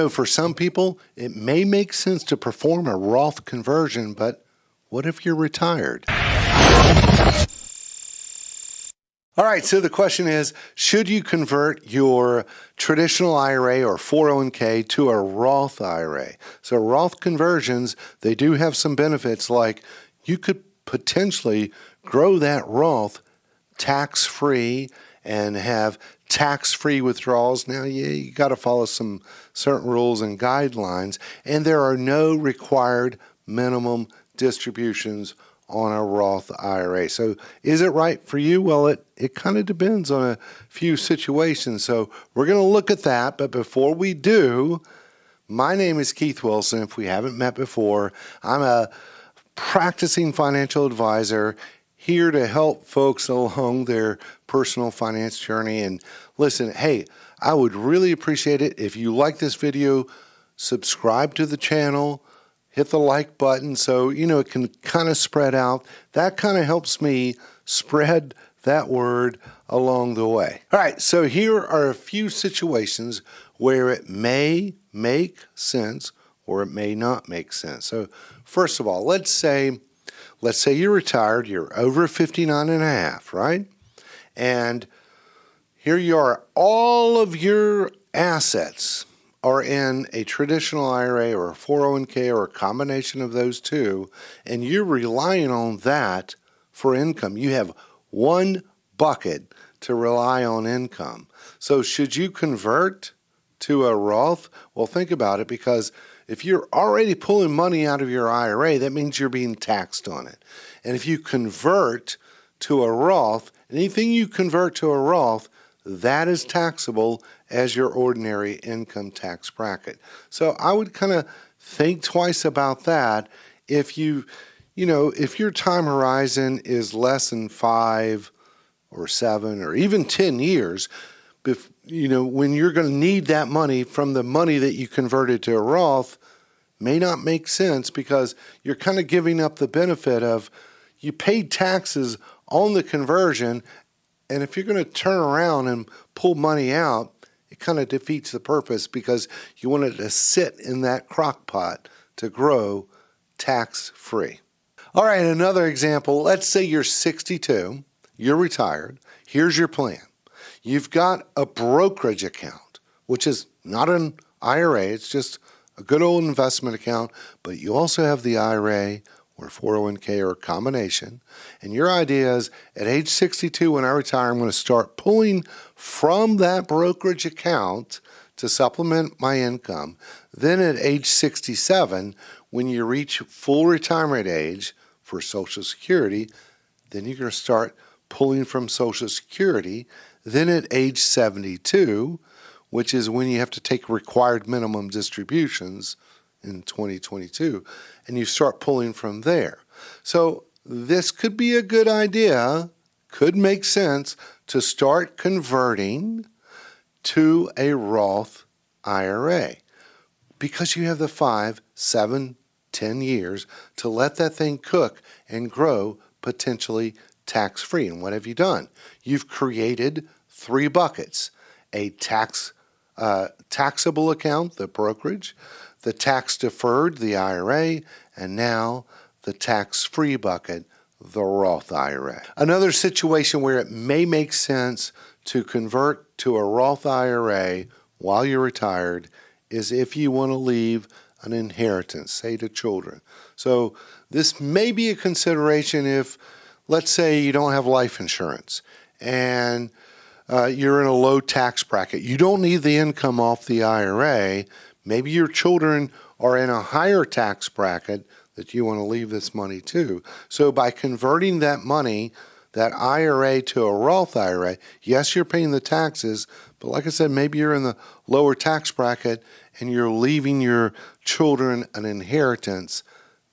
For some people, it may make sense to perform a Roth conversion, but what if you're retired? All right, so the question is, should you convert your traditional IRA or 401k to a Roth IRA? So Roth conversions, they do have some benefits, like you could potentially grow that Roth tax-free and have tax-free withdrawals. Now, you got to follow some certain rules and guidelines, and there are no required minimum distributions on a Roth IRA. So is it right for you? Well, it kind of depends on a few situations. So we're going to look at that. But before we do, my name is Keith Wilson. If we haven't met before, I'm a practicing financial advisor here to help folks along their personal finance journey. And listen, hey, I would really appreciate it if you like this video, subscribe to the channel, hit the like button so, it can kind of spread out. That kind of helps me spread that word along the way. All right, so here are a few situations where it may make sense or it may not make sense. So first of all, let's say you're retired, you're over 59 and a half, right? And here you are, all of your assets are in a traditional IRA or a 401k or a combination of those two, and you're relying on that for income. You have one bucket to rely on income. So should you convert to a Roth? Well, think about it, because if you're already pulling money out of your IRA, that means you're being taxed on it. And if you convert to a Roth, anything you convert to a Roth, that is taxable as your ordinary income tax bracket. So I would kind of think twice about that. If if your time horizon is less than 5 or 7 or even 10 years, when you're going to need that money from the money that you converted to a Roth, may not make sense, because you're kind of giving up the benefit of you paid taxes on the conversion. And if you're going to turn around and pull money out, it kind of defeats the purpose, because you want it to sit in that crock pot to grow tax-free. All right, another example. Let's say you're 62, you're retired. Here's your plan. You've got a brokerage account, which is not an IRA. It's just a good old investment account, but you also have the IRA or 401k or a combination. And your idea is, at age 62, when I retire, I'm going to start pulling from that brokerage account to supplement my income. Then at age 67, when you reach full retirement age for Social Security, then you're going to start pulling from Social Security. Then at age 72, which is when you have to take required minimum distributions in 2022, and you start pulling from there. So this could be a good idea, could make sense to start converting to a Roth IRA, because you have the 5, 7, 10 years to let that thing cook and grow, potentially tax-free. And what have you done? You've created 3 buckets: a taxable account, the brokerage, the tax-deferred, the IRA, and now the tax-free bucket, the Roth IRA. Another situation where it may make sense to convert to a Roth IRA while you're retired is if you want to leave an inheritance, say to children. So this may be a consideration if, let's say, you don't have life insurance and you're in a low tax bracket. You don't need the income off the IRA. Maybe your children are in a higher tax bracket that you want to leave this money to. So by converting that money, that IRA, to a Roth IRA, yes, you're paying the taxes, but like I said, maybe you're in the lower tax bracket and you're leaving your children an inheritance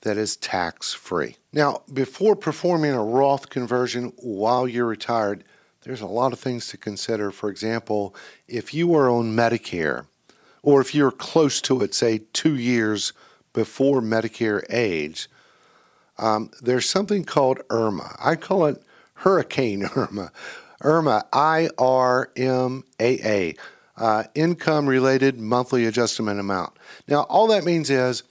that is tax-free. Now, before performing a Roth conversion while you're retired, there's a lot of things to consider. For example, if you are on Medicare, or if you're close to it, say 2 years before Medicare age, there's something called IRMA. I call it Hurricane Irma. IRMAA. income-related monthly adjustment amount. Now, all that means is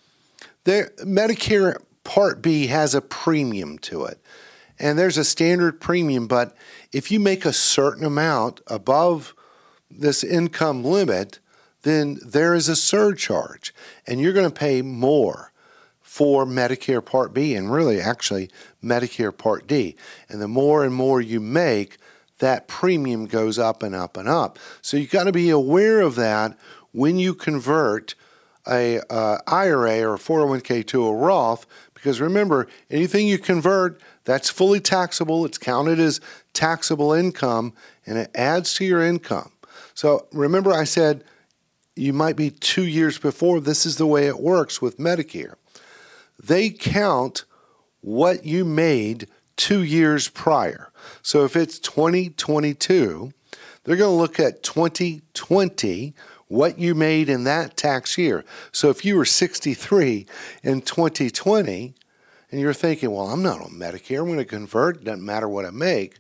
Medicare Part B has a premium to it. And there's a standard premium, but if you make a certain amount above this income limit, then there is a surcharge, and you're going to pay more for Medicare Part B and really actually Medicare Part D. And the more and more you make, that premium goes up and up and up. So you've got to be aware of that when you convert a IRA or a 401k to a Roth, because remember, anything you convert, that's fully taxable. It's counted as taxable income, and it adds to your income. So remember I said you might be 2 years before. This is the way it works with Medicare. They count what you made 2 years prior. So if it's 2022, they're going to look at 2020, what you made in that tax year. So if you were 63 in 2020, and you're thinking, well, I'm not on Medicare, I'm going to convert, it doesn't matter what I make,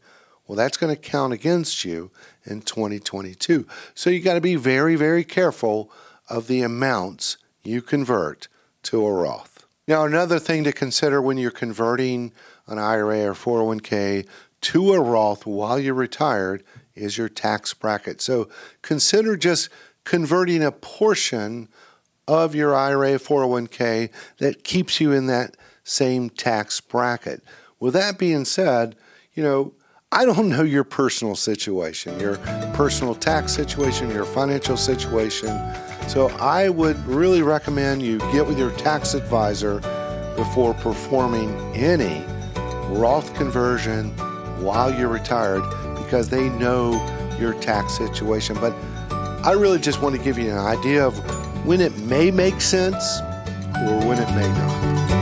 well, that's going to count against you in 2022. So you got to be very, very careful of the amounts you convert to a Roth. Now, another thing to consider when you're converting an IRA or 401k to a Roth while you're retired is your tax bracket. So consider just converting a portion of your IRA 401k that keeps you in that same tax bracket. With that being said, I don't know your personal situation, your personal tax situation, your financial situation. So I would really recommend you get with your tax advisor before performing any Roth conversion while you're retired, because they know your tax situation. But I really just want to give you an idea of when it may make sense or when it may not.